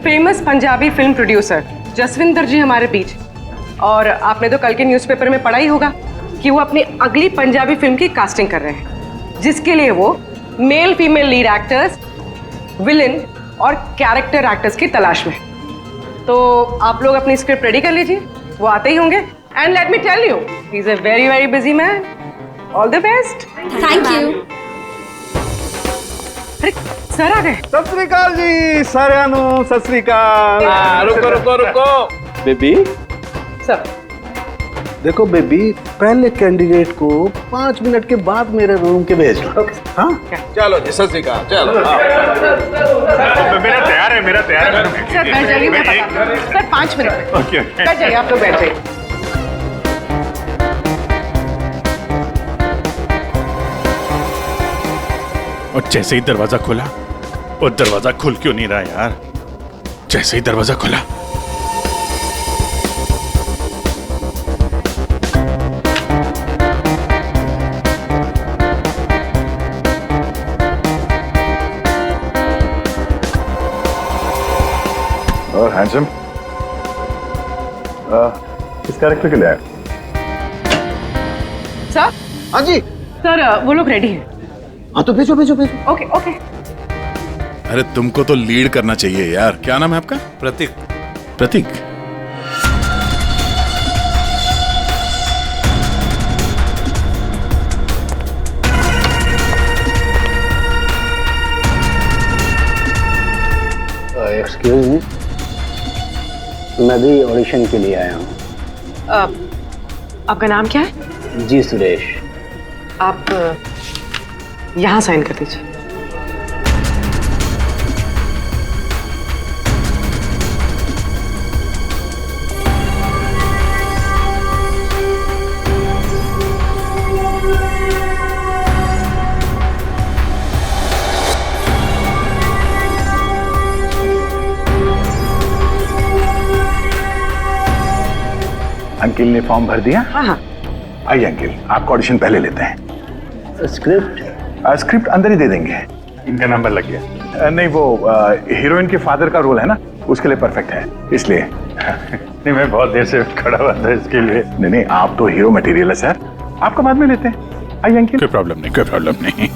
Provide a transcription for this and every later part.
Famous Punjabi film producer Jasvinder ji हमारे बीच। और आपने तो कल के न्यूज़पेपर में पढ़ा ही होगा कि वो अपनी अगली पंजाबी फिल्म की कास्टिंग कर रहे हैं, जिसके लिए वो male female lead actors, villain और कैरेक्टर एक्टर्स की तलाश में। तो आप लोग अपनी स्क्रिप्ट रेडी कर लीजिए, वो आते ही होंगे। And let me tell you, he is a very very busy man. All the best. Thank you. अरे सर आ गए। सत श्री अकाल जी साਰਿਆਂ ਨੂੰ सत श्री अकाल। रुको रुको रुको बेबी। सर देखो बेबी, पहले कैंडिडेट को 5 मिनट के बाद मेरे रूम के भेज लो। हाँ चलो जी, सत श्री अकाल। चलो मेरा तैयार है सर बैठ जाइए, मैं बताती हूँ। सर 5 मिनट ओके बैठ जाइए, आप लोग बैठ जाइए। और जैसे ही दरवाजा खुला, और दरवाजा खुल क्यों नहीं रहा यार? जैसे ही दरवाजा खुला और हैंडसम इस कैरेक्टर के लिए आए। सर हाँ जी। सर वो लोग रेडी हैं। हाँ तो भेजो भेजो भेजो। Okay okay. अरे तुमको तो लीड करना चाहिए यार। क्या नाम है आपका? प्रतीक। प्रतीक। एक्सक्यूज मी, मैं भी ऑडिशन के लिए आया हूँ। आपका नाम क्या है? जी सुरेश। आप यहाँ साइन कर दीजिए। अंकिल ने फॉर्म भर दिया? हाँ हाँ। आइए अंकिल, आपका ऑडिशन पहले लेते हैं। स्क्रिप्ट? स्क्रिप्ट अंदर ही दे देंगे। इनका नंबर लग गया। नहीं, वो हीरोइन के फादर का रोल है ना, उसके लिए परफेक्ट है, इसलिए। नहीं, मैं बहुत देर से खड़ा हुआ था इसके लिए। नहीं नहीं, आप तो हीरो मटेरियल है सर, आपका बाद में लेते हैं। आइए अंकिल। कोई प्रॉब्लम नहीं, कोई प्रॉब्लम नहीं।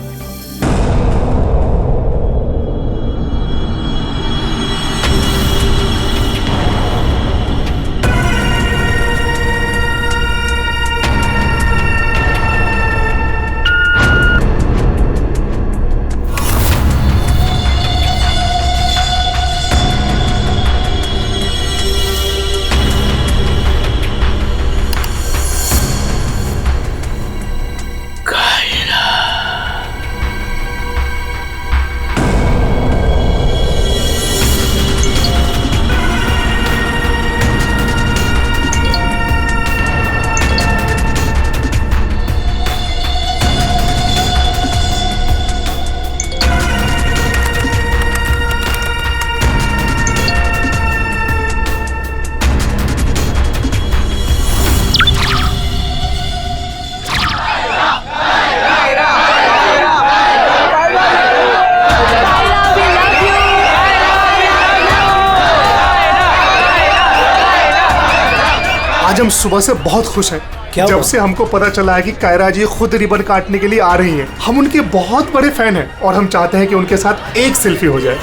आज हम सुबह से बहुत खुश हैं। जब से हमको पता चला है कि कायरा जी खुद रिबन काटने के लिए आ रही हैं। हम उनके बहुत बड़े फैन हैं और हम चाहते हैं कि उनके साथ एक सेल्फी हो जाए।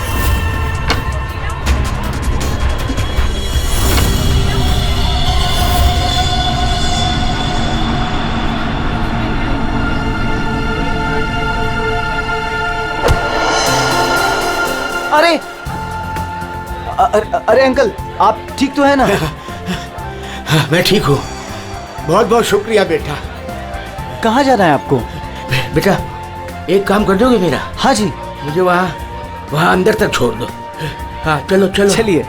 अरे अरे अंकल, आप ठीक तो है ना? मैं ठीक हूँ। बहुत बहुत शुक्रिया बेटा। कहाँ जाना है आपको? बेटा एक काम कर दोगे मेरा? हाँ जी। मुझे वहाँ अंदर तक छोड़ दो। हाँ चलो चलो। चलिए।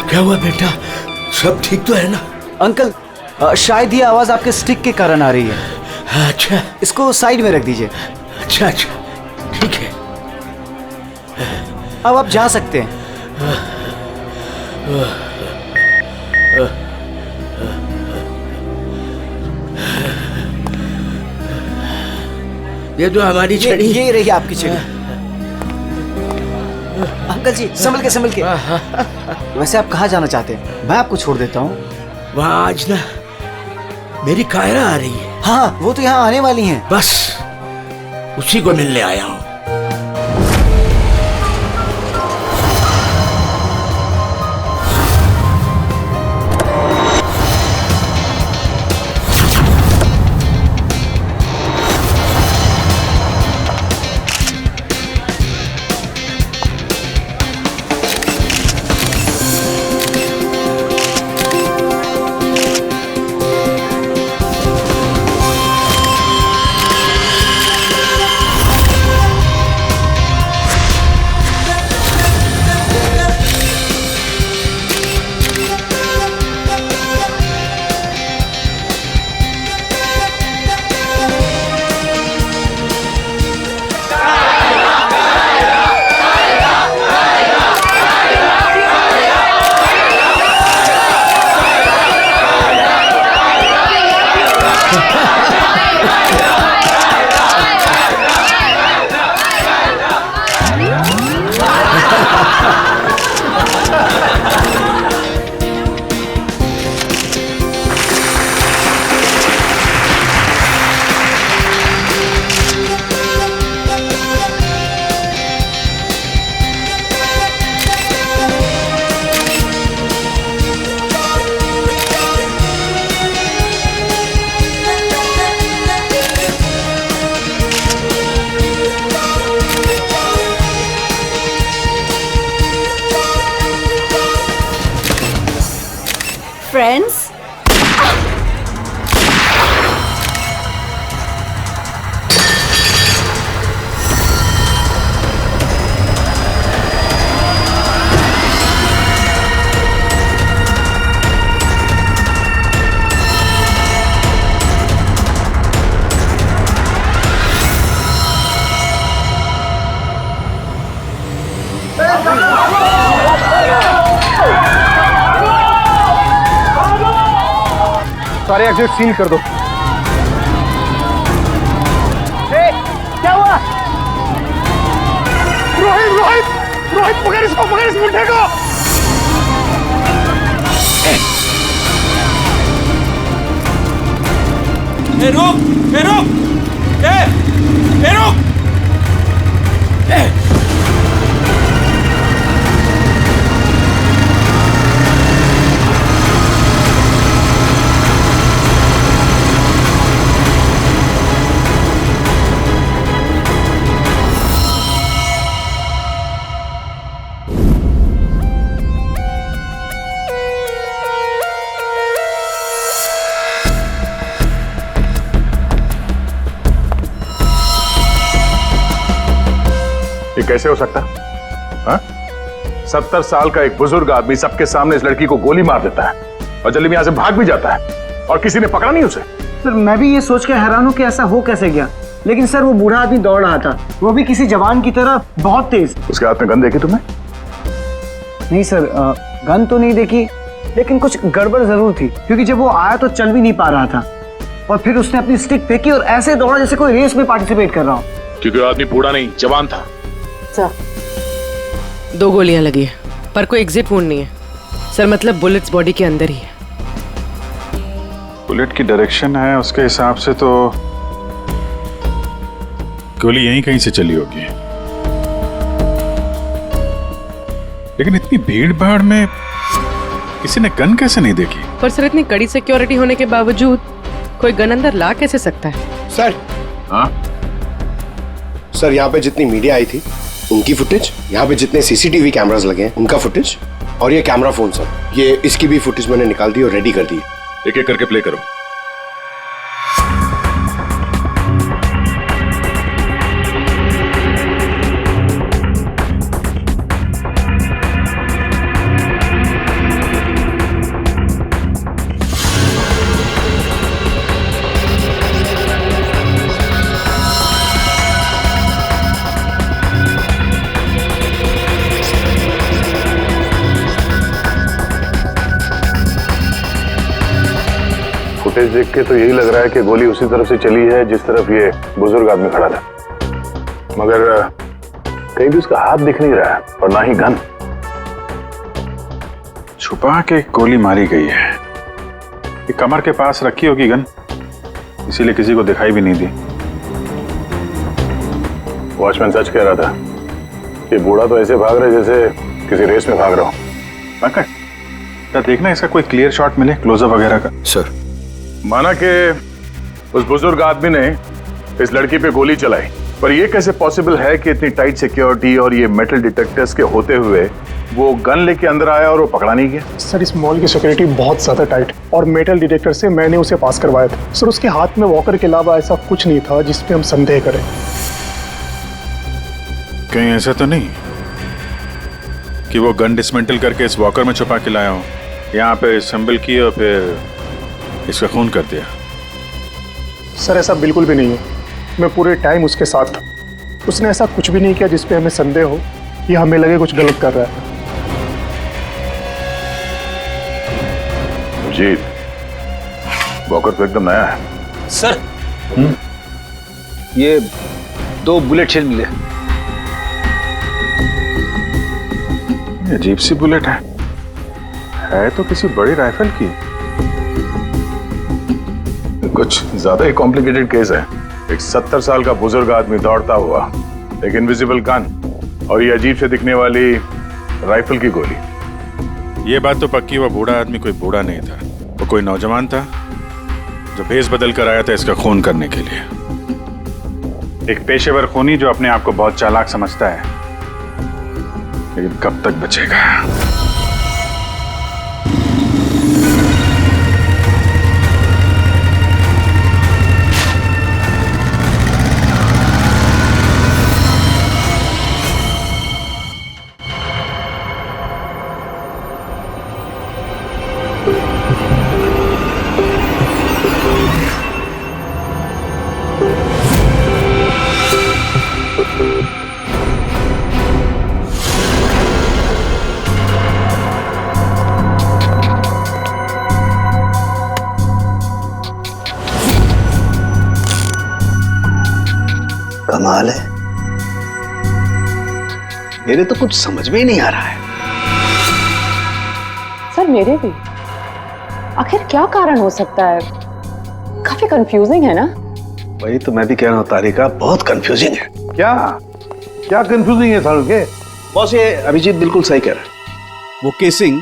क्या हुआ बेटा, सब ठीक तो है ना? अंकल शायद ये आवाज आपके स्टिक के कारण आ रही है। अच्छा, इसको साइड में रख दीजिए। अच्छा अच्छा ठीक है। अब आप जा सकते हैं। ये जो हमारी छड़ी, ये रही आपकी छड़ी। अंकल जी संभल के वैसे आप कहाँ जाना चाहते हैं? मैं आपको छोड़ देता हूँ। वहाँ आज ना मेरी कायरा आ रही है। हाँ वो तो यहाँ आने वाली हैं। बस उसी को मिलने आया हूँ। Friends? सारे एग्जिट सील कर दो। क्या हुआ? रोहित पकड़ इसको, पकड़ इस मुंडे को। रुक। ये कैसे हो सकता? हाँ? 70 साल का एक बुजुर्ग आदमी सबके सामने इस लड़की को गोली मार देता है और जल्दी में यहां से भाग भी जाता है और किसी ने पकड़ा नहीं उसे। सर मैं भी ये सोच के हैरान हूँ कि ऐसा हो कैसे गया, लेकिन सर वो बूढ़ा आदमी दौड़ रहा था, वो भी किसी जवान की तरह बहुत तेज। उसके हाथ में गन देखी तुमने? नहीं सर, गन तो नहीं देखी, लेकिन कुछ गड़बड़ जरूर थी, क्योंकि जब वो आया तो चल भी नहीं पा रहा था और फिर उसने अपनी स्टिक फेंकी और ऐसे दौड़ा जैसे कोई रेस में पार्टिसिपेट कर रहा हो। क्योंकि वो आदमी बूढ़ा नहीं जवान था। सर 2 गोलियां लगी है पर कोई एग्जिट वुंड नहीं है सर, मतलब बुलेट्स बॉडी के अंदर ही है। बुलेट की डायरेक्शन है उसके हिसाब से तो गोली यहीं कहीं से चली होगी, लेकिन इतनी भीड़ भाड़ में किसी ने गन कैसे नहीं देखी? पर सर इतनी कड़ी सिक्योरिटी होने के बावजूद कोई गन अंदर ला कैसे सकता है? सर हाँ सर, यहाँ पे जितनी मीडिया आई थी उनकी फुटेज, यहाँ पे जितने सीसीटीवी कैमरास लगे हैं उनका फुटेज, और ये कैमरा फोन सर, ये इसकी भी फुटेज मैंने निकाल दी और रेडी कर दी। एक एक करके प्ले करो। फुटेज देख के तो यही लग रहा है कि गोली उसी तरफ से चली है जिस तरफ ये बुजुर्ग आदमी खड़ा था, मगर कहीं भी उसका हाथ दिख नहीं रहा है और ना ही गन। छुपा के गोली मारी गई है। ये कमर के पास रखी होगी गन, इसीलिए किसी को दिखाई भी नहीं दी। वॉचमैन सच कह रहा था, ये बूढ़ा तो ऐसे भाग रहा है जैसे किसी रेस में भाग रहा हो। पंकज, क्या देखना इसका कोई क्लियर शॉट मिले, क्लोजअप वगैरह का? सर, माना कि उस बुजुर्ग आदमी ने इस लड़की पे गोली चलाई, पर यह कैसे पॉसिबल है कि इतनी टाइट सिक्योरिटी और ये मेटल डिटेक्टर्स के होते हुए वो गन लेके अंदर आया और वो पकड़ा नहीं गया? सर, इस मॉल की सिक्योरिटी बहुत ज्यादा टाइट और मेटल डिटेक्टर से मैंने उसे पास करवाया था। सर, उसके हाथ में वॉकर के अलावा ऐसा कुछ नहीं था जिस पे हम संदेह करें। कहीं ऐसा तो नहीं कि वो गन डिसमेंटल करके इस वॉकर में छुपा के लाया हो, यहाँ पे असेंबल किया और फिर इसका खून कर दिया? सर, ऐसा बिल्कुल भी नहीं है। मैं पूरे टाइम उसके साथ था। उसने ऐसा कुछ भी नहीं किया जिस पे हमें संदेह हो या हमें लगे कुछ गलत कर रहा है। जीत, वॉकर तो एकदम नया है। सर, ये 2 बुलेट शेल मिले। अजीब सी बुलेट है तो किसी बड़ी राइफल की। कुछ ज्यादा ही कॉम्प्लिकेटेड केस है। एक 70 साल का बुजुर्ग आदमी दौड़ता हुआ, एक इनविजिबल गन और ये अजीब से दिखने वाली राइफल की गोली। ये बात तो पक्की, वो बूढ़ा आदमी कोई बूढ़ा नहीं था, वो कोई नौजवान था जो भेष बदल कर आया था इसका खून करने के लिए। एक पेशेवर खूनी जो अपने आप को बहुत चालाक समझता है, लेकिन कब तक बचेगा? कमाल है, मेरे तो कुछ समझ में ही नहीं आ रहा है। सर, मेरे भी। आखिर क्या कारण हो सकता है? काफी कंफ्यूजिंग है ना? वही तो मैं भी कह रहा हूँ तारिका, बहुत कंफ्यूजिंग है। क्या क्या कंफ्यूजिंग है सालों के? बॉस, ये अभिजीत बिल्कुल सही कह रहा है। वो केसिंग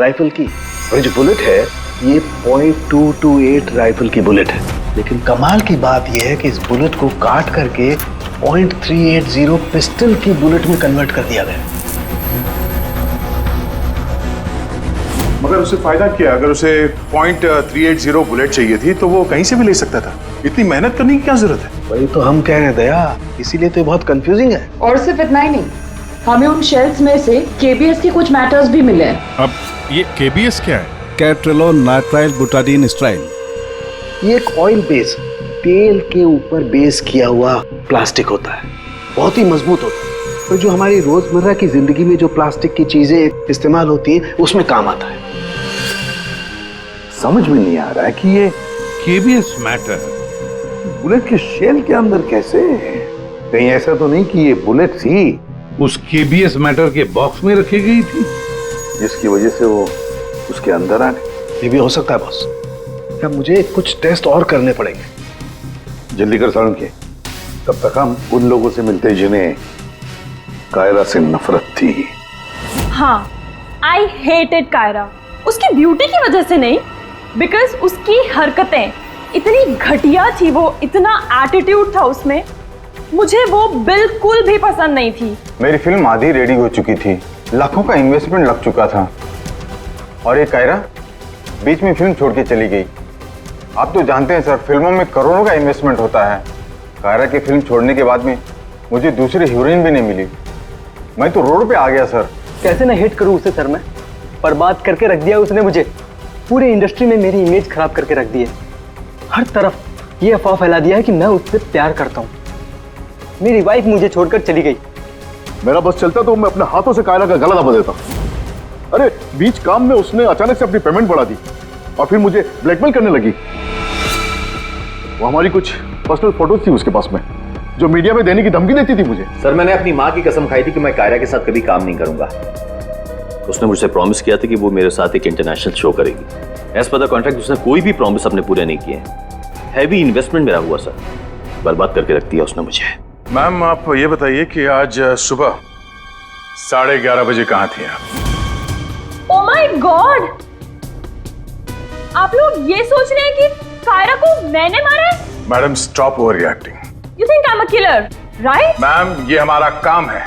राइफल की और जो बुलेट है ये .228 राइफल की बुलेट है। लेकिन कमाल की बात यह है कि इस बुलेट को काट करके .380 पिस्टल की बुलेट में कन्वर्ट कर दिया गया। मगर उसे फायदा क्या? अगर उसे .380 बुलेट चाहिए थी तो वो कहीं से भी ले सकता था। इतनी मेहनत करने की क्या जरूरत है? वही तो हम कह रहे हैं दया, इसीलिए तो बहुत कंफ्यूजिंग है। और सिर्फ इतना ही नहीं, हमें उन शेल्स में से केबीएस के कुछ मैटर्स भी मिले हैं। अब ये केबीएस क्या है? कैप्ट्रेलोन नाइट्राइल बुटाडीन स्ट्राइन। ये एक ऑयल बेस, तेल के ऊपर बेस किया हुआ प्लास्टिक होता है, बहुत ही मजबूत होता है। तो जो हमारी रोजमर्रा की जिंदगी में जो प्लास्टिक की चीजें इस्तेमाल होती है उसमें काम आता है। समझ में नहीं आ रहा है कि ये केबीएस मैटर बुलेट के शेल के अंदर कैसे? कहीं ऐसा तो नहीं कि ये बुलेट थी उस केबीएस मैटर के बॉक्स में रखी गई थी, जिसकी वजह से वो उसके अंदर आ गई? ये भी हो सकता है बॉस। क्या मुझे कुछ टेस्ट और करने पड़ेंगे? जल्दी कर सारुण के, तब तक हम उन लोगों से मिलते जिन्हें कायरा से नफरत थी। हाँ, आई हेटेड कायरा। उसकी ब्यूटी की वजह से नहीं, बिकॉज उसकी हरकतें इतनी घटिया थी, वो इतना एटीट्यूड था उसमें, मुझे वो बिल्कुल भी पसंद नहीं थी। मेरी फिल्म आधी रेडी हो चुकी थी, लाखों का इन्वेस्टमेंट लग चुका था, और ये कायरा बीच में फिल्म छोड़ के चली गई। आप तो जानते हैं सर, फिल्मों में करोड़ों का इन्वेस्टमेंट होता है। कायरा की फिल्म छोड़ने के बाद में मुझे दूसरी हीरोइन भी नहीं मिली। मैं तो रोड पे आ गया सर। कैसे ना हिट करूं उसे सर मैं? बर्बाद करके रख दिया उसने मुझे। पूरी इंडस्ट्री में मेरी इमेज खराब करके रख दी है। हर तरफ ये अफवाह फैला दिया है कि मैं उससे प्यार करता हूँ। मेरी वाइफ मुझे छोड़कर चली गई। मेरा बस चलता तो मैं अपने हाथों से कायरा का गला दबा देता। अरे बीच काम में उसने अचानक से अपनी पेमेंट बढ़ा दी और फिर मुझे ब्लैकमेल करने लगी। वो हमारी कुछ पर्सनल फोटोज थी उसके पास में, जो मीडिया में देने की धमकी देती थी मुझे। सर मैंने अपनी माँ की कसम खाई थी कि मैं कायरा के साथ कभी काम नहीं करूंगा। उसने मुझसे प्रॉमिस किया था कि वो मेरे साथ एक इंटरनेशनल शो करेगी। एज पर द कॉन्ट्रैक्ट उसने कोई भी प्रॉमिस अपने पूरे नहीं किए। हैवी इन्वेस्टमेंट मेरा हुआ सर, बर्बाद करके रख दिया उसने मुझे। मैम आप ये बताइए कि आज सुबह 11:30 बजे कहाँ थी आप? ओ माय गॉड, आप लोग ये सोच रहे हैं कि कायरा को मैंने मारा है? Madam stop over reacting. You think I am a killer, right? Ma'am ये हमारा काम है,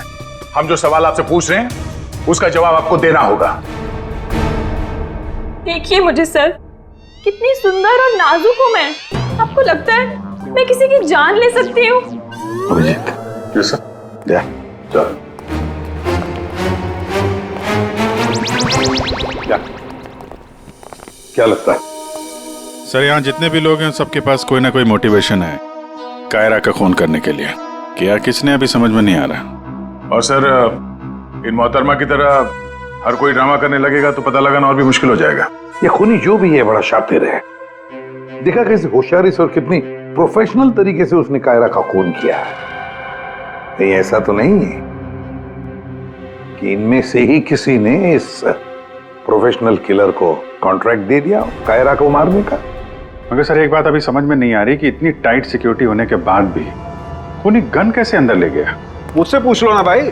हम जो सवाल आपसे पूछ रहे हैं उसका जवाब आपको देना होगा। देखिए मुझे सर, कितनी सुंदर और नाजुक हूं मैं। आपको लगता है मैं किसी की जान ले सकती हूँ? Abhijeet, yes sir. या चल। क्या लगता है सर, यहाँ जितने भी लोग हैं सबके पास कोई ना कोई मोटिवेशन है कायरा का खून करने के लिए। क्या किसने अभी समझ में नहीं आ रहा। और सर इन मोहतरमा की तरह हर कोई ड्रामा करने लगेगा तो पता लगाना और भी मुश्किल हो जाएगा। ये खूनी जो भी है बड़ा शातिर है। देखा कैसे होशियारी से और कितनी प्रोफेशनल तरीके से उसने कायरा का खून किया है। कहीं ऐसा तो नहीं है कि इनमें से ही किसी ने इस प्रोफेशनल किलर को कॉन्ट्रैक्ट दे दिया कायरा को मारने का? मगर सर एक बात अभी समझ में नहीं आ रही कि इतनी टाइट सिक्योरिटी होने के बाद भी खूनी गन कैसे अंदर ले गया। मुझसे पूछ लो ना भाई,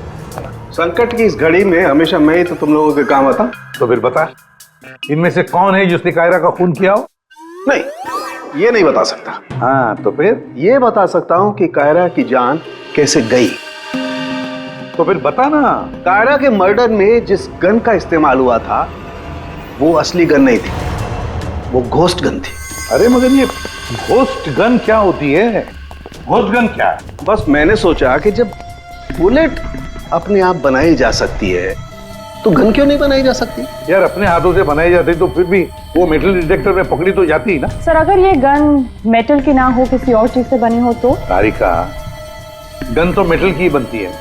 संकट की इस घड़ी में हमेशा मैं ही तो तुम लोगों के काम आता। तो फिर बता, इनमें से कौन है जिसने कायरा का खून किया हो? नहीं, ये नहीं बता सकता। हाँ तो फिर? ये बता सकता हूँ कि कायरा की जान कैसे गई। तो फिर बता ना। कायरा के मर्डर में जिस गन का इस्तेमाल हुआ था वो असली गन नहीं थी, वो घोस्ट गन थी। अरे मगर ये घोस्ट गन क्या होती है? घोस्ट गन क्या है? बस मैंने सोचा कि जब बुलेट अपने आप बनाई जा सकती है तो गन क्यों नहीं बनाई जा सकती? यार अपने हाथों से बनाई जाती तो फिर भी वो मेटल डिटेक्टर में पकड़ी तो जाती ही ना। सर अगर ये गन मेटल की ना हो, किसी और चीज से बनी हो तो? तारिका, गन तो मेटल की ही बनती है।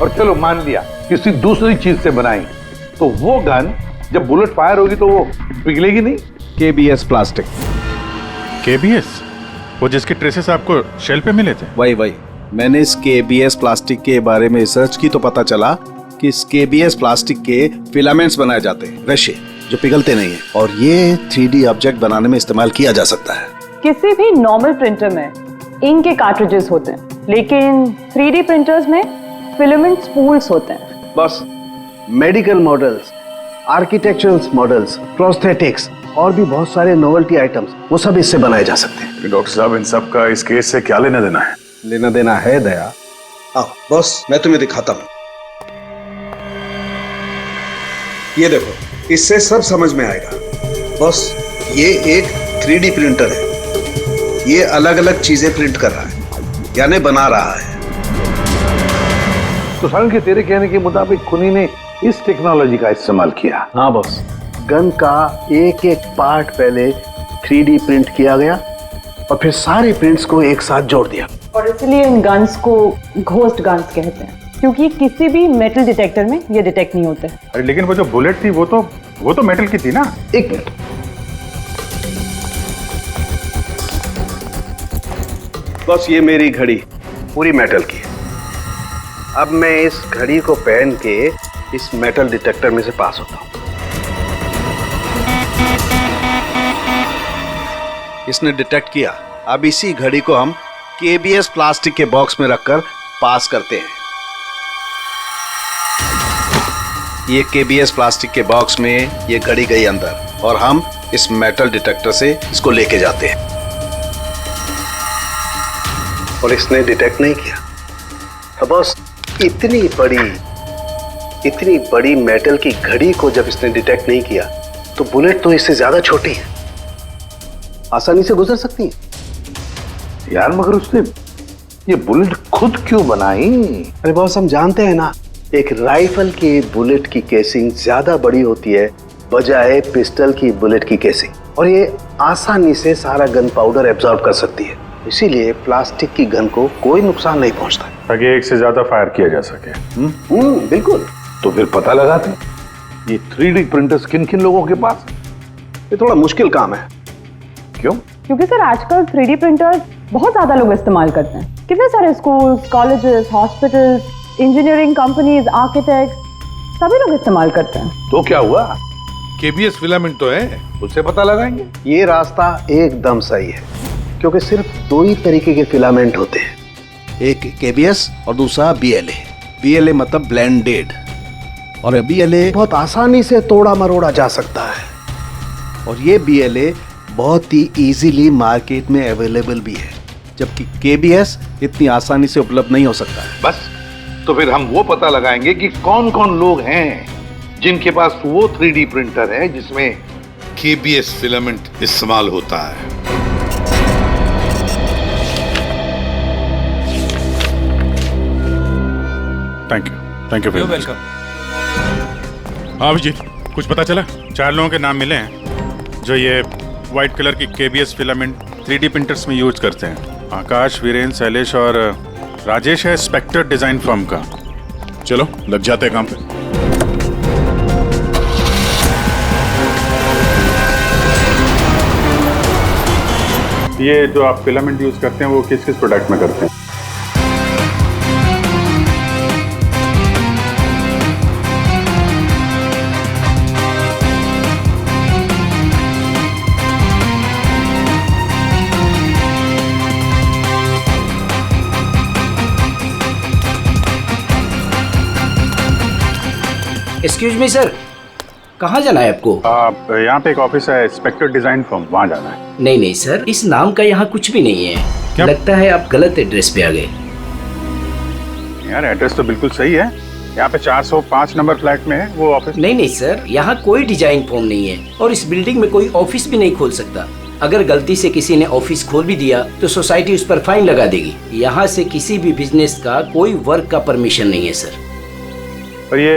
और चलो मान लिया किसी दूसरी चीज से बनाई, तो वो गन जब बुलेट फायर होगी तो वो पिघलेगी नहीं। KBS plastic. केबीएस? वो जिसके ट्रेसेस आपको शेल पे मिले थे? वही मैंने इस केबीएस प्लास्टिक के बारे में रिसर्च की तो पता चला कि इस केबीएस प्लास्टिक के फिलामेंट्स बनाए जाते हैं, रेशे जो पिघलते नहीं है, और ये 3D ऑब्जेक्ट बनाने में इस्तेमाल किया जा सकता है। किसी भी नॉर्मल प्रिंटर में इंक के कार्ट्रिजेस होते हैं, लेकिन 3D प्रिंटर्स में फिलामेंट स्पूल्स होते हैं। बस medical models, architectural models, prosthetics और भी बहुत सारे नोवेल्टी आइटम्स, वो सब इससे बनाए जा सकते हैं। डॉक्टर साहब इन सब का इस केस से क्या लेना देना है? लेना देना है दया। आओ बॉस, मैं तुम्हें दिखाता हूं। ये देखो, इससे सब समझ में आएगा। बॉस ये एक 3D प्रिंटर है, ये अलग अलग चीजें प्रिंट कर रहा है, यानी बना रहा है। तो सारण के तेरे कहने के मुताबिक खूनी ने इस टेक्नोलॉजी का इस्तेमाल किया? हाँ बॉस, गन का एक एक पार्ट पहले 3D प्रिंट किया गया और फिर सारे प्रिंट्स को एक साथ जोड़ दिया। और इसलिए इन गन्स को घोस्ट गन्स कहते हैं, क्योंकि किसी भी मेटल डिटेक्टर में ये डिटेक्ट नहीं होते। अरे लेकिन वो जो बुलेट थी वो तो मेटल की थी ना। एक मिनट, बस ये मेरी घड़ी पूरी मेटल की है। अब मैं इस घड़ी को पहन के इस मेटल डिटेक्टर में से पास होता हूं। इसने डिटेक्ट किया। अब इसी घड़ी को हम केबीएस प्लास्टिक के बॉक्स में रखकर पास करते हैं। ये केबीएस प्लास्टिक के बॉक्स में ये घड़ी गई अंदर और हम इस मेटल डिटेक्टर से इसको लेके जाते हैं और इसने डिटेक्ट नहीं किया। तो बस इतनी बड़ी मेटल की घड़ी को जब इसने डिटेक्ट नहीं किया तो बुलेट तो इससे ज्यादा छोटी है, आसानी से गुजर सकती है। यार मगर उसने ये बुलेट खुद क्यों बनाई? अरे बॉस, हम जानते हैं ना, एक राइफल की बुलेट की केसिंग ज्यादा बड़ी होती है बजाय पिस्टल की बुलेट की केसिंग, और ये आसानी से सारा गन पाउडर एब्जॉर्ब कर सकती है। इसीलिए प्लास्टिक की गन को कोई नुकसान नहीं पहुंचता, ताकि एक से ज्यादा फायर किया जा सके। बिल्कुल। तो फिर पता लगाते ये 3D प्रिंटर्स किन किन लोगों के पास? ये थोड़ा मुश्किल काम है। क्यों? क्योंकि सर आजकल 3D प्रिंटर्स बहुत ज्यादा लोग इस्तेमाल करते हैं। कितने सारे schools, colleges, hospitals, engineering companies, architects सभी लोग इस्तेमाल करते हैं। तो क्या हुआ? केबीएस फिलामेंट तो है, उससे पता लगाएंगे। ये रास्ता एकदम सही है, क्योंकि सिर्फ दो ही तरीके के फिलामेंट होते हैं, एक केबीएस और दूसरा बीएलए। बीएलए मतलब ब्लेंडेड, और बीएलए बहुत आसानी से तोड़ा मरोड़ा जा सकता है, और ये बीएलए बहुत ही इजीली मार्केट में अवेलेबल भी है, जबकि केबीएस इतनी आसानी से उपलब्ध नहीं हो सकता है। बस, तो फिर हम वो पता लगाएंगे कि कौन कौन लोग हैं जिनके पास वो 3D प्रिंटर है जिसमें केबीएस फिलामेंट इस्तेमाल होता है। Thank you welcome. हाँ अभिजीत, कुछ पता चला? 4 लोगों के नाम मिले हैं जो ये व्हाइट कलर की केबीएस फिलामेंट 3D प्रिंटर्स में यूज करते हैं। आकाश, वीरेंद्र, शैलेश और राजेश है स्पेक्टर डिजाइन फर्म का। चलो लग जाते हैं काम पे। ये जो आप फिलामेंट यूज करते हैं वो किस किस प्रोडक्ट में करते हैं? एक्सक्यूज मी सर, कहाँ जाना है आपको? यहाँ पे एक ऑफिस है स्पेक्टर डिजाइन फर्म, वहाँ जाना है। नहीं नहीं सर, इस नाम का यहाँ कुछ भी नहीं है। क्या? लगता है आप गलत एड्रेस पे आ गए। यार एड्रेस तो बिल्कुल सही है, यहाँ पे 405 नंबर फ्लैट में है वो ऑफिस। नहीं नहीं सर, यहाँ कोई डिजाइन फॉर्म नहीं है और इस बिल्डिंग में कोई ऑफिस भी नहीं खोल सकता। अगर गलती से किसी ने ऑफिस खोल भी दिया तो सोसाइटी उस पर फाइन लगा देगी। यहाँ से किसी भी बिजनेस का कोई वर्क का परमिशन नहीं है सर। और ये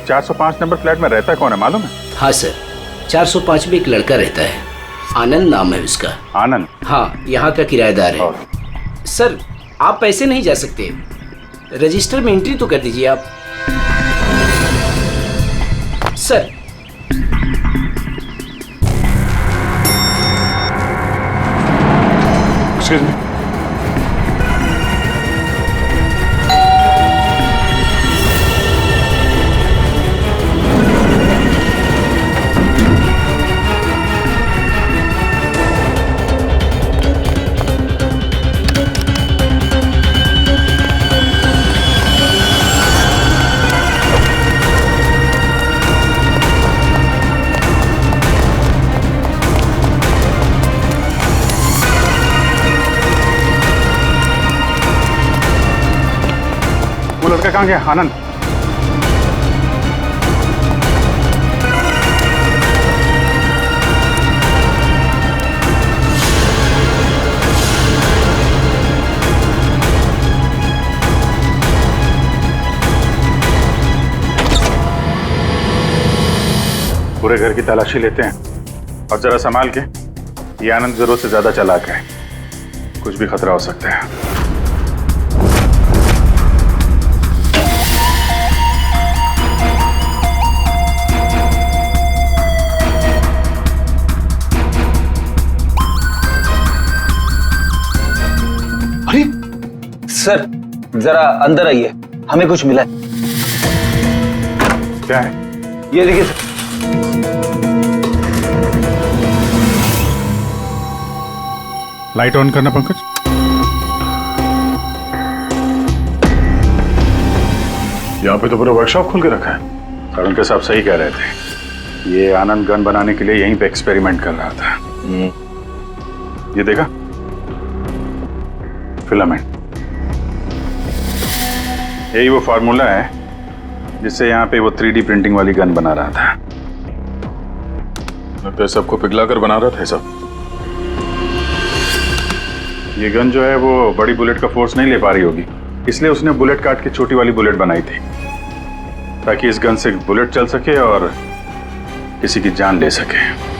405 नंबर फ्लैट में रहता कौन है मालूम है? हाँ सर, 405 में एक लड़का रहता है, आनंद नाम है उसका। आनंद? हाँ, यहाँ का किराएदार है। सर आप ऐसे नहीं जा सकते, रजिस्टर में एंट्री तो कर दीजिए आप। सर एक्सक्यूज मी, लड़का कहाँ गया? आनंद? पूरे घर की तलाशी लेते हैं और जरा संभाल के। ये आनंद जरूरत से ज्यादा चालाक है, कुछ भी खतरा हो सकता है। सर जरा अंदर आइए, हमें कुछ मिला है। क्या है? ये देखिए सर। लाइट ऑन करना पंकज। यहाँ पे तो पूरा वर्कशॉप खोल के रखा है। तरुण के साहब सही कह रहे थे, ये आनंद गन बनाने के लिए यहीं पे एक्सपेरिमेंट कर रहा था। ये देखा फिलामेंट, यही वो फार्मूला है जिससे यहाँ पे वो 3D प्रिंटिंग वाली गन बना रहा था। लगता है सबको पिघला कर बना रहा था सब। ये गन जो है वो बड़ी बुलेट का फोर्स नहीं ले पा रही होगी, इसलिए उसने बुलेट काट के छोटी वाली बुलेट बनाई थी, ताकि इस गन से बुलेट चल सके और किसी की जान ले सके।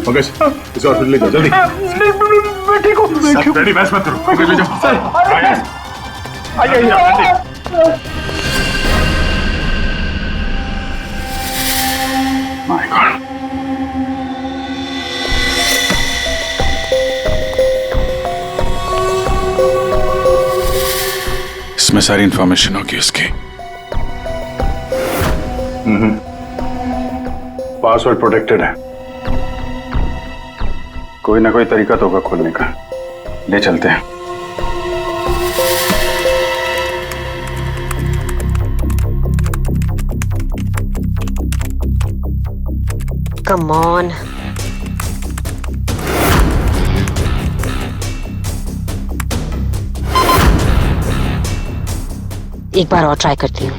पंकज इसे हॉस्पिटल ले जाओ जल्दी। मैं ठीक हूँ। रेडी, बहस मत करो। पंकज ले जाओ। माय गॉड, इसमें सारी इंफॉर्मेशन होगी उसकी। पासवर्ड प्रोटेक्टेड है, कोई ना कोई तरीका तो होगा खोलने का। ले चलते हैं। Come on. एक बार और ट्राई करती हूँ।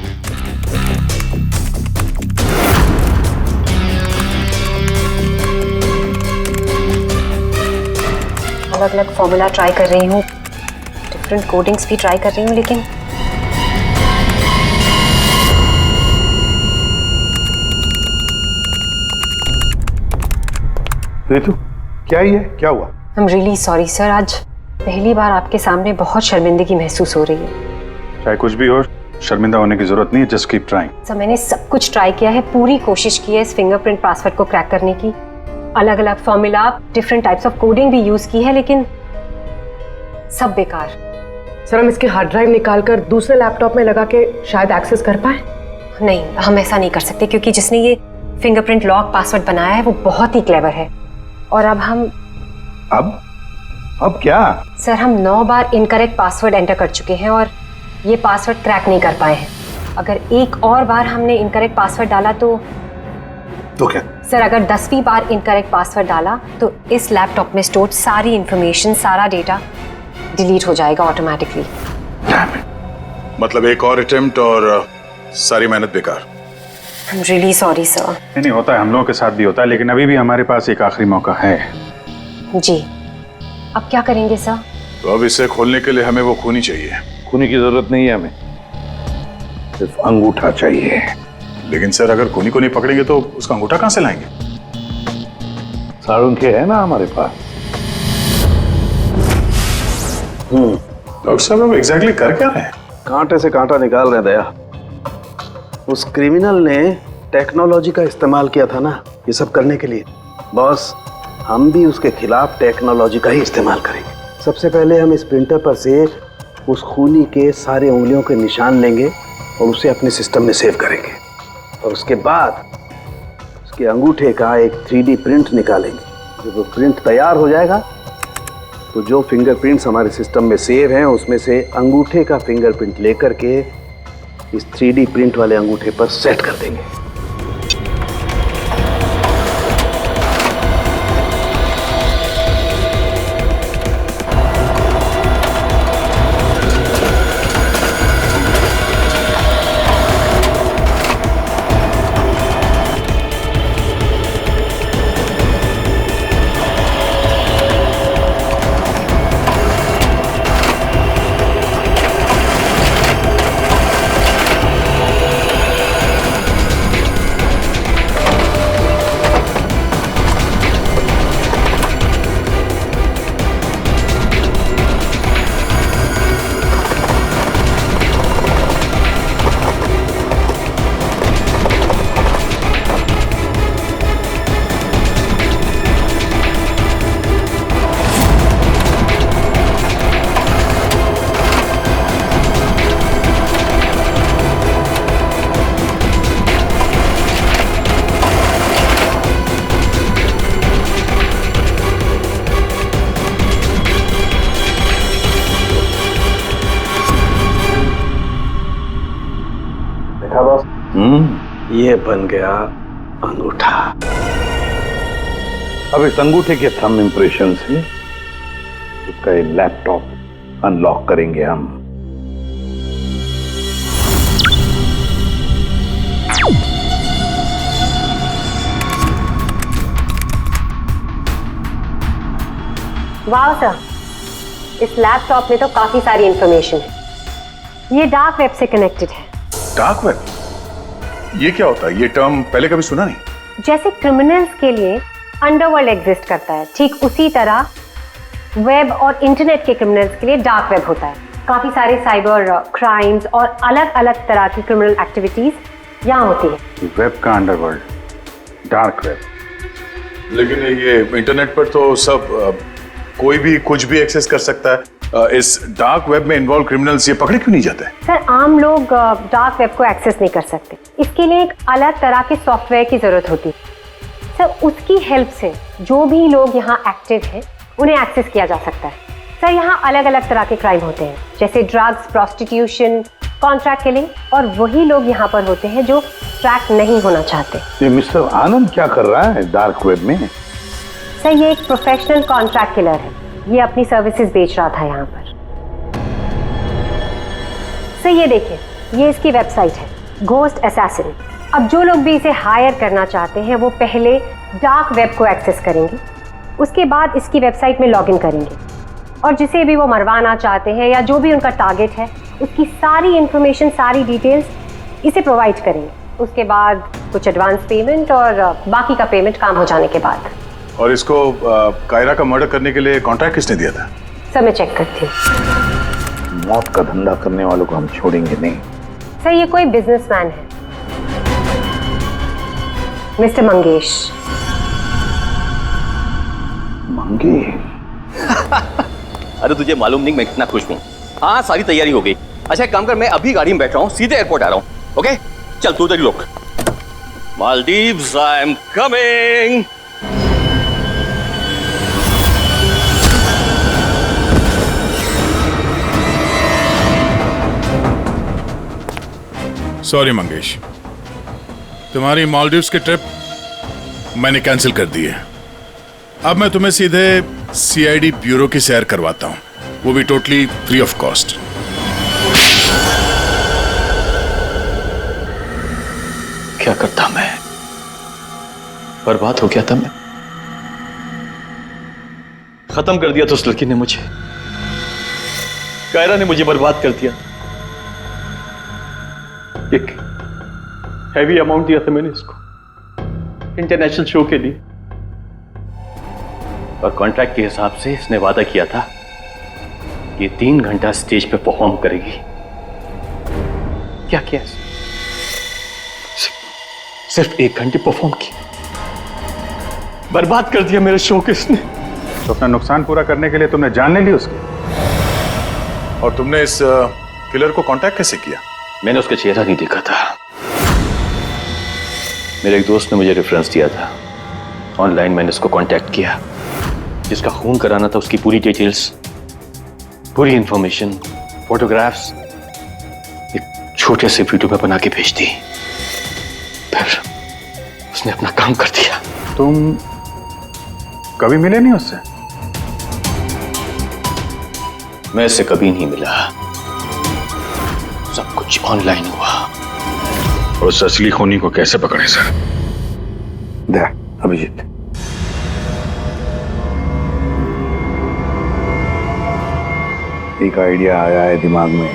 अलग अलग फॉर्मूला ट्राई कर रही हूँ, डिफरेंट कोडिंग्स भी ट्राई कर रही हूँ, लेकिन रितु, क्या ही है, क्या हुआ? I'm really sorry सर, आज पहली बार आपके सामने बहुत शर्मिंदगी महसूस हो रही है। चाहे कुछ भी हो, शर्मिंदा होने की जरूरत नहीं है, जस्ट कीप ट्राइंग। सर मैंने सब कुछ ट्राई किया है, पूरी कोशिश की है इस फिंगरप्रिंट पासवर्ड को क्रैक करने की। अलग अलग formula, different types of coding भी यूज की है, लेकिन सब बेकार। सर हम इसकी हार्ड ड्राइव निकाल कर दूसरे लैपटॉप में लगा के शायद एक्सेस कर पाए। नहीं, हम ऐसा नहीं कर सकते, क्योंकि जिसने ये फिंगरप्रिंट लॉक पासवर्ड बनाया है वो बहुत ही क्लेवर है। और अब हम अब क्या? सर हम 9 बार इनकरेक्ट पासवर्ड एंटर कर चुके हैं और ये पासवर्ड क्रैक नहीं कर पाए हैं। अगर एक और बार हमने इनकरेक्ट पासवर्ड डाला तो क्या? सर अगर 10वीं बार इनकरेक्ट पासवर्ड डाला तो इस लैपटॉप में स्टोर्ड सारी इंफॉर्मेशन, सारा डेटा डिलीट हो जाएगा ऑटोमेटिकली। मतलब एक और अटेम्प्ट और सारी मेहनत बेकार। I'm really sorry sir। नहीं होता है, हम लोगों के साथ भी होता है, लेकिन अभी भी हमारे पास एक आखिरी मौका है। जी, अब क्या करेंगे सर? तो अब इसे खोलने के लिए हमें वो खूनी चाहिए। खूनी की जरूरत नहीं है हमें, सिर्फ अंगूठा चाहिए। लेकिन सर अगर खूनी को नहीं पकड़ेंगे तो उसका अंगूठा कहां से लाएंगे? साड़ुंखे है ना हमारे पास। डॉक्टर साहब अब एग्जैक्टली कर क्या रहे हैं? कांटे से कांटा निकाल रहे हैं दया। उस क्रिमिनल ने टेक्नोलॉजी का इस्तेमाल किया था ना ये सब करने के लिए। बॉस, हम भी उसके खिलाफ टेक्नोलॉजी का ही इस्तेमाल करेंगे। सबसे पहले हम इस प्रिंटर पर से उस खूनी के सारे उंगलियों के निशान लेंगे और उसे अपने सिस्टम में सेव करेंगे, और उसके बाद उसके अंगूठे का एक 3D प्रिंट निकालेंगे। जब वो प्रिंट तैयार हो जाएगा तो जो फिंगरप्रिंट्स हमारे सिस्टम में सेव हैं उसमें से अंगूठे का फिंगरप्रिंट लेकर के इस 3D प्रिंट वाले अंगूठे पर सेट कर देंगे। ये बन गया अंगूठा। अब इस अंगूठे के थंब इंप्रेशन से उसका ये लैपटॉप अनलॉक करेंगे हम। वाह सर, इस लैपटॉप में तो काफी सारी इंफॉर्मेशन है। ये डार्क वेब से कनेक्टेड है। Dark web? ये क्या होता है? ये टर्म पहले कभी सुना नहीं। जैसे क्रिमिनल्स के लिए अंडरवर्ल्ड एग्जिस्ट करता है, ठीक उसी तरह वेब और इंटरनेट के क्रिमिनल्स के लिए डार्क वेब होता है। काफी सारे साइबर क्राइम्स और अलग अलग तरह की क्रिमिनल एक्टिविटीज यहाँ होती है। वेब का अंडरवर्ल्ड, डार्क वेब। लेकिन ये इंटरनेट पर तो सब कोई भी कुछ भी एक्सेस कर सकता है। इस डार्क वेब में इन्वॉल्व क्रिमिनल्स ये पकड़े क्यों नहीं जाते? सर आम लोग डार्क वेब को एक्सेस नहीं कर सकते, इसके लिए एक अलग तरह के सॉफ्टवेयर की जरूरत होती है। सर उसकी हेल्प से जो भी लोग यहाँ एक्टिव हैं उन्हें एक्सेस किया जा सकता है। सर यहाँ अलग अलग तरह के क्राइम होते हैं, जैसे ड्रग्स, प्रोस्टिट्यूशन, कॉन्ट्रैक्ट किलिंग, और वही लोग यहाँ पर होते हैं जो ट्रैक नहीं होना चाहते। ये मिस्टर आनंद क्या कर रहा है डार्क वेब में? सर ये एक प्रोफेशनल कॉन्ट्रैक्ट किलर है, ये अपनी सर्विसेज बेच रहा था यहाँ पर। सर ये देखिए, ये इसकी वेबसाइट है, घोस्ट असैसिन। अब जो लोग भी इसे हायर करना चाहते हैं वो पहले डार्क वेब को एक्सेस करेंगे, उसके बाद इसकी वेबसाइट में लॉगिन करेंगे, और जिसे भी वो मरवाना चाहते हैं या जो भी उनका टारगेट है उसकी सारी इंफॉर्मेशन, सारी डिटेल्स इसे प्रोवाइड करेंगे। उसके बाद कुछ एडवांस पेमेंट और बाकी का पेमेंट काम हो जाने के बाद। और इसको कायरा का मर्डर करने के लिए कॉन्ट्रैक्ट किसने दिया था? सर मैं चेक करती हूँ। मौत का धंधा करने वालों को हम छोड़ेंगे नहीं। सर ये कोई बिजनेसमैन है, मिस्टर मंगेश। अरे तुझे मालूम नहीं मैं कितना खुश हूँ। हाँ सारी तैयारी हो गई। अच्छा एक काम कर, मैं अभी गाड़ी में बैठ रहा हूँ, सीधे एयरपोर्ट आ रहा हूँ। ओके चल तू उधर ही रुक। Maldives I am coming. Sorry Mangesh, तुम्हारी मालदीव्स की ट्रिप मैंने कैंसिल कर दी है। अब मैं तुम्हें सीधे सीआईडी ब्यूरो की सैर करवाता हूं, वो भी टोटली फ्री ऑफ कॉस्ट। क्या करता मैं, बर्बाद हो गया था मैं। खत्म कर दिया तो उस लड़की ने मुझे, कायरा ने मुझे बर्बाद कर दिया। एक हैवी अमाउंट दिया था मैंने इसको इंटरनेशनल शो के लिए, और कॉन्ट्रैक्ट के हिसाब से इसने वादा किया था कि 3 घंटा स्टेज पे परफॉर्म करेगी। क्या किया? सिर्फ 1 घंटे परफॉर्म की, बर्बाद कर दिया मेरे शो को इसने। तो अपना नुकसान पूरा करने के लिए तुमने जान ले ली उसकी? और तुमने इस किलर को कांटेक्ट कैसे किया? मैंने उसका चेहरा नहीं देखा था, मेरे एक दोस्त ने मुझे रेफरेंस दिया था। ऑनलाइन मैंने उसको कांटेक्ट किया, जिसका खून कराना था उसकी पूरी डिटेल्स, पूरी इंफॉर्मेशन, फोटोग्राफ्स एक छोटे से वीडियो में बना के भेज दी। फिर उसने अपना काम कर दिया। तुम कभी मिले नहीं उससे? मैं इससे कभी नहीं मिला, सब कुछ ऑनलाइन हुआ। उस असली खूनी को कैसे पकड़े सर? अभिजीत, एक आइडिया आया है दिमाग में।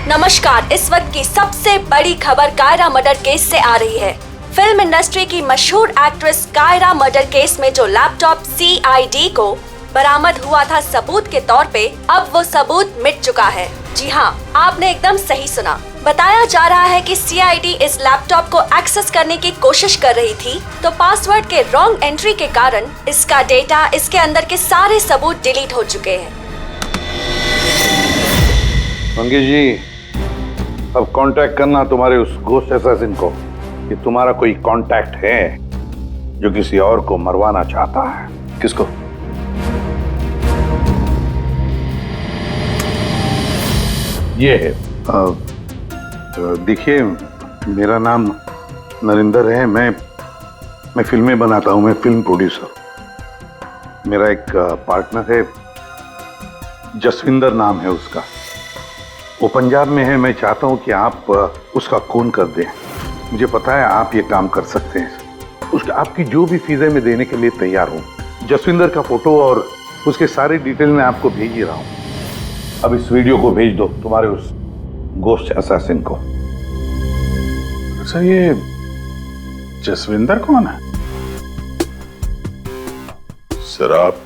नमस्कार, इस वक्त की सबसे बड़ी खबर कायरा मर्डर केस से आ रही है। फिल्म इंडस्ट्री की मशहूर एक्ट्रेस कायरा मर्डर केस में जो लैपटॉप CID को बरामद हुआ था सबूत के तौर पे, अब वो सबूत मिट चुका है। जी हाँ, आपने एकदम सही सुना। बताया जा रहा है कि CID इस लैपटॉप को एक्सेस करने की कोशिश कर रही थी, तो पासवर्ड के रॉन्ग एंट्री के कारण इसका डेटा, इसके अंदर के सारे सबूत डिलीट हो चुके हैं। मंगेश जी, अब कांटेक्ट करना तुम्हारे उस घोस्ट असैसिन को कि तुम्हारा कोई कांटेक्ट है जो किसी और को मरवाना चाहता है। किसको? ये है। देखिए, मेरा नाम नरेंद्र है, मैं फिल्में बनाता हूँ, मैं फिल्म प्रोड्यूसर। मेरा एक पार्टनर है, जसविंदर नाम है उसका, वो पंजाब में है। मैं चाहता हूँ कि आप उसका खून कर दें। मुझे पता है आप ये काम कर सकते हैं। उसके आपकी जो भी फीसें मैं देने के लिए तैयार हूँ। जसविंदर का फोटो और उसके सारे डिटेल मैं आपको भेज ही रहा हूँ। अब इस वीडियो को भेज दो तुम्हारे उस घोस्ट असैसिन को। अच्छा, ये जसविंदर कौन है? सर, आप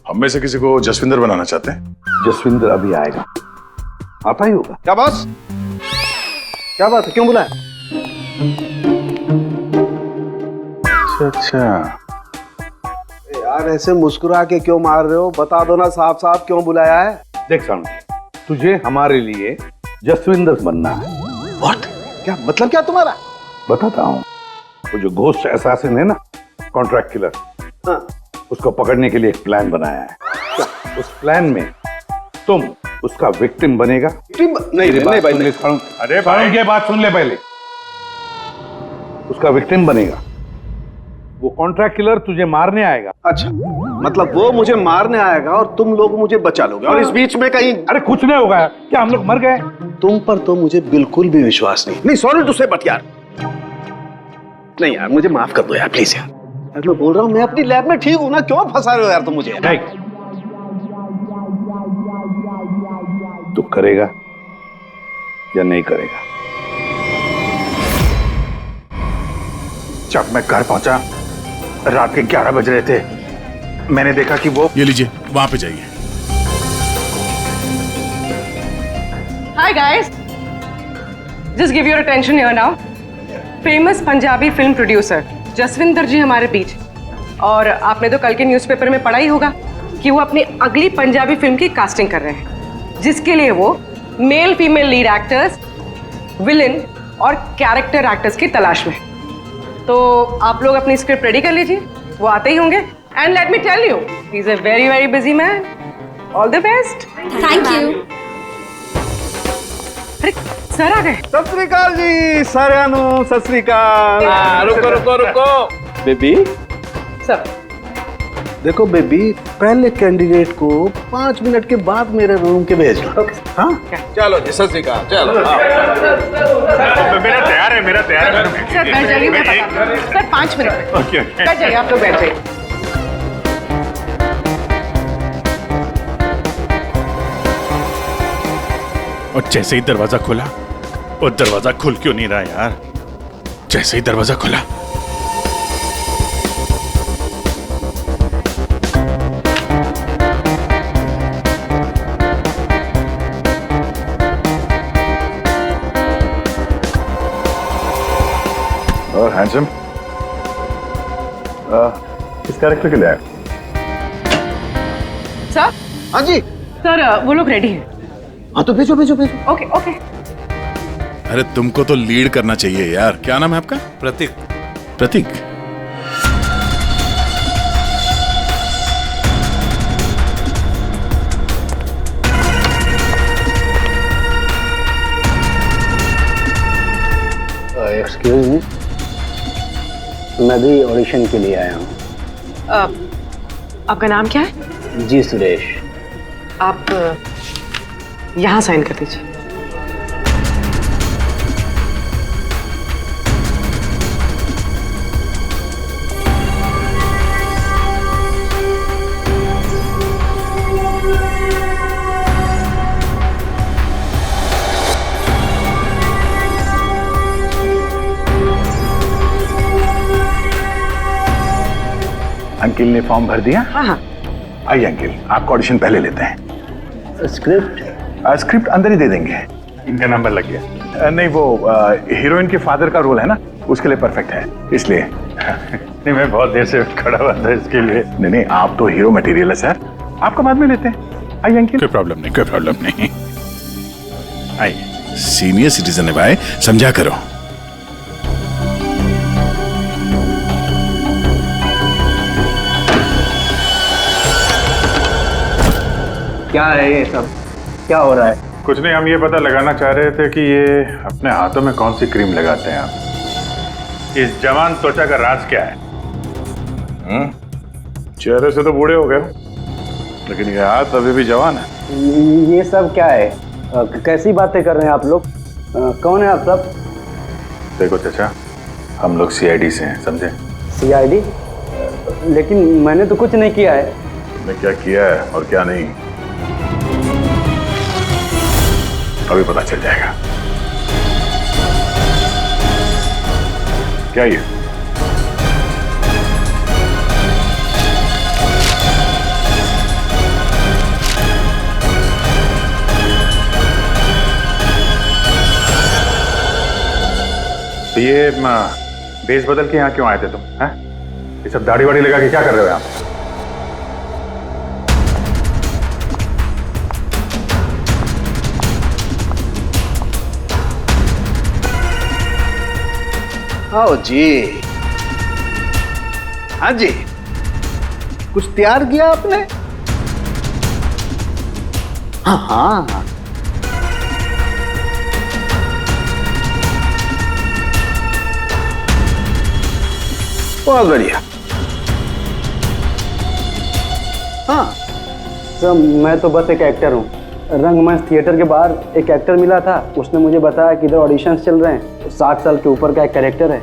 हम में से किसी को जसविंदर बनाना चाहते हैं? जसविंदर अभी आएगा, आता ही होगा। क्या बॉस, क्या बात है, क्यों बुलाया? अच्छा, यार ऐसे मुस्कुरा के क्यों मार रहे हो? बता दो ना साफ साफ क्यों बुलाया है? देख साउंड, तुझे हमारे लिए जसविंदर बनना है। What? क्या मतलब क्या तुम्हारा? बताता हूँ। वो जो घोस्ट असैसिन है ना, कॉन्ट्रैक्ट किलर, हाँ। उसको पकड़ने के लिए एक प्लान बनाया है। क्या? उस प्लान में तुम उसका विक्टिम बनेगा। नहीं भाई, अरे भाई ये बात सुन ले पहले। उसका विक्टिम बनेगा, वो कॉन्ट्रैक्ट किलर तुझे मारने आएगा। अच्छा, मतलब वो मुझे मारने आएगा और तुम लोग मुझे बचा लोगे, और इस बीच में कहीं अरे कुछ नहीं होगा। क्या हम लोग मर गए? तुम पर तो मुझे बिल्कुल भी विश्वास नहीं। सॉरी टू से, बट यार नहीं यार, मुझे माफ कर दो यार, प्लीज यार। मैं बोल रहा हूँ मैं अपनी लैब में ठीक हूँ ना, क्यों फंसा रहे हो यार तुम मुझे? नहीं, तू करेगा या नहीं करेगा? जब मैं घर पहुंचा रात के 11 बज रहे थे, मैंने देखा कि वो, ये लीजिए, वहां पे जाइए। Hi guys, just give your attention here now. Famous Punjabi film producer Jasvinder ji हमारे बीच। और आपने तो कल के न्यूज़पेपर में पढ़ा ही होगा कि वो अपनी अगली पंजाबी फिल्म की कास्टिंग कर रहे हैं, जिसके लिए वो male female lead actors, villain और कैरेक्टर एक्टर्स की तलाश में। तो आप लोग अपनी स्क्रिप्ट रेडी कर लीजिए, वो आते ही होंगे। And let me tell you, he is a very very busy man. All the best. Thank you. अरे सर आ गए। सत श्री अकाल जी साਰਿਆਂ ਨੂੰ, सत श्री अकाल। रुको बेबी सर, देखो बेबी, पहले कैंडिडेट को 5 मिनट के बाद मेरे रूम के भेज लो। हाँ चलो जी, सत श्री अकाल। चलो मेरा तैयार है, मेरा तैयार है। सर बैठ जाइए, मैं बता रही हूँ। सर 5 मिनट में बैठ जाइए, आप लोग बैठ जाइए। और जैसे ही दरवाजा खुला, और दरवाजा खुल क्यों नहीं रहा यार? जैसे ही दरवाजा खुला, और हैंडसम, किस कैरेक्टर के लिए आए? सर। हाँ जी सर, वो लोग रेडी हैं। हाँ तो भेजो भेजो भेजो। Okay okay. अरे तुमको तो लीड करना चाहिए यार। क्या नाम है आपका? प्रतीक। प्रतीक। एक्सक्यूज मी, मैं भी ऑडिशन के लिए आया हूँ। आपका नाम क्या है? जी सुरेश। आप यहाँ साइन कर दीजिए। अंकिल ने फॉर्म भर दिया? हाँ हाँ। आइए अंकिल, आपका ऑडिशन पहले लेते हैं। स्क्रिप्ट? स्क्रिप्ट अंदर ही दे देंगे। इनका नंबर लग गया। नहीं, वो हीरोइन के फादर का रोल है ना, उसके लिए परफेक्ट है, इसलिए। नहीं, मैं बहुत देर से खड़ा हुआ था इसके लिए। नहीं, आप तो हीरो मटेरियल है सर, आपका बाद में लेते हैं। आइए अंकिल। कोई प्रॉब्लम नहीं, कोई प्रॉब्लम नहीं। आइए, सीनियर सिटीजन है भाई, समझा करो। क्या है ये सब? क्या हो रहा है? कुछ नहीं, हम ये पता लगाना चाह रहे थे कि ये अपने हाथों में कौन सी क्रीम लगाते हैं आप। इस जवान त्वचा का राज क्या है? चेहरे से तो बूढ़े हो गए हो, लेकिन ये हाथ अभी भी जवान है। ये सब क्या है? कैसी बातें कर रहे हैं आप लोग? कौन है आप सब? देखो चाचा, हम लोग CID से हैं, समझे? CID? लेकिन मैंने तो कुछ नहीं किया है। मैं क्या किया है और क्या नहीं, अभी पता चल जाएगा। क्या ये? तो ये भेष बदल के यहाँ क्यों आए थे तुम? हैं? ये सब दाढ़ी वाड़ी लगा के क्या कर रहे हो यहाँ? आओ जी। हाँ जी, कुछ तैयार किया आपने? हाँ हाँ, बहुत बढ़िया। हाँ सर, मैं तो बस एक एक्टर हूँ। रंगमंच थिएटर के बाहर एक एक्टर मिला था, उसने मुझे बताया कि इधर ऑडिशंस चल रहे हैं, 60 साल के ऊपर का एक कैरेक्टर है,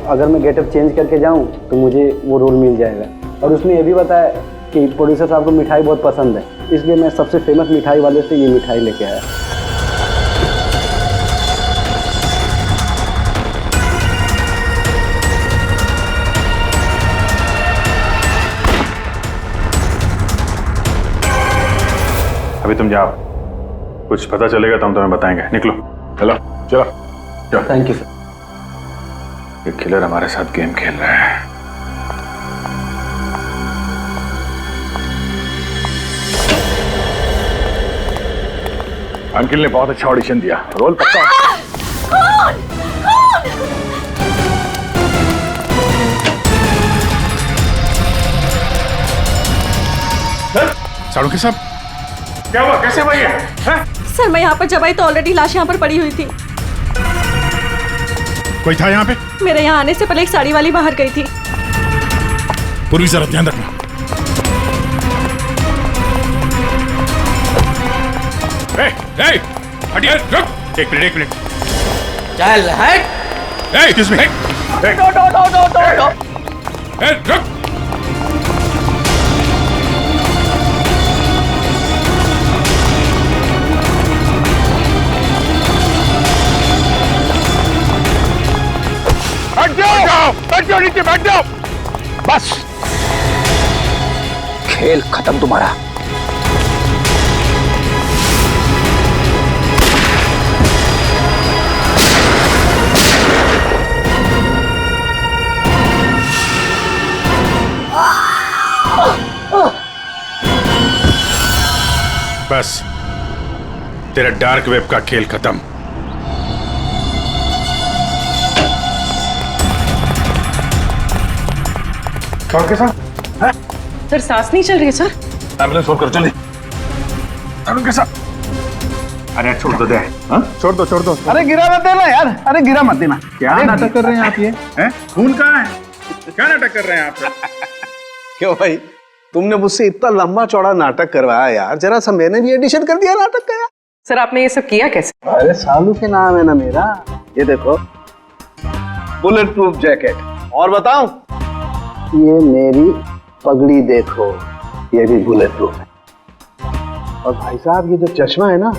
अगर मैं गेटअप चेंज करके जाऊँ तो मुझे वो रोल मिल जाएगा। और उसने ये भी बताया कि प्रोड्यूसर साहब को मिठाई बहुत पसंद है, इसलिए मैं सबसे फेमस मिठाई वाले से ये मिठाई लेके आया। अभी तुम जाओ, कुछ पता चलेगा तो हम तुम्हें बताएंगे। निकलो। चलो चलो चलो। Thank you sir. ये किलर हमारे साथ गेम खेल रहा है। अंकिल ने बहुत अच्छा ऑडिशन दिया, रोल पक्का। साड़ू साहब, क्या हुआ? कैसे हुआ ये? सर मैं यहाँ पर जब आई तो ऑलरेडी लाश यहाँ पर पड़ी हुई थी। कोई था यहाँ पे? मेरे यहाँ आने से पहले एक साड़ी वाली बाहर गई थी। पूर्वी जरा ध्यान रखना। हटिए, रुक। एक मिनट। चल हट। Excuse me. रुक। बैठ जाओ नीचे, बैठ जाओ। बस, खेल खत्म तुम्हारा। बस, तेरा डार्क वेब का खेल खत्म। और कैसा? सर सांस नहीं चल रही है सर। एम्बुलेंस फोन करो जल्दी। अरुण कैसा? अरे छोड़ दो दे। हाँ? छोड़ दो। अरे गिरा मत देना यार, अरे गिरा मत देना। क्या नाटक कर रहे हैं आप ये? हैं? खून कहाँ है? क्या नाटक कर रहे हैं आप? क्यों भाई, तुमने मुझसे इतना लंबा चौड़ा नाटक करवाया यार, जरा सा मैंने भी एडिशन कर दिया नाटक का यार। सर आपने ये सब किया कैसे? अरे सालू के नाम है ना मेरा। ये देखो, बुलेट प्रूफ जैकेट। और बताऊं, ये मेरी पगड़ी देखो, ये भी बुलेट प्रूफ है। और भाई साहब ये जो चश्मा है ना,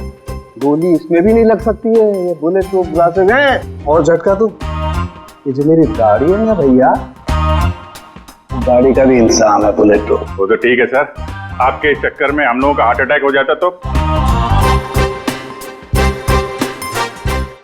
गोली इसमें भी नहीं लग सकती है, ये बुलेट प्रूफ ग्लासेस हैं। और झटका तू, ये जो मेरी दाढ़ी है ना भैया, दाढ़ी का भी इंसान है बुलेट प्रूफ। वो तो ठीक है सर, आपके चक्कर में हम लोगों का हार्ट अटैक हो जाता तो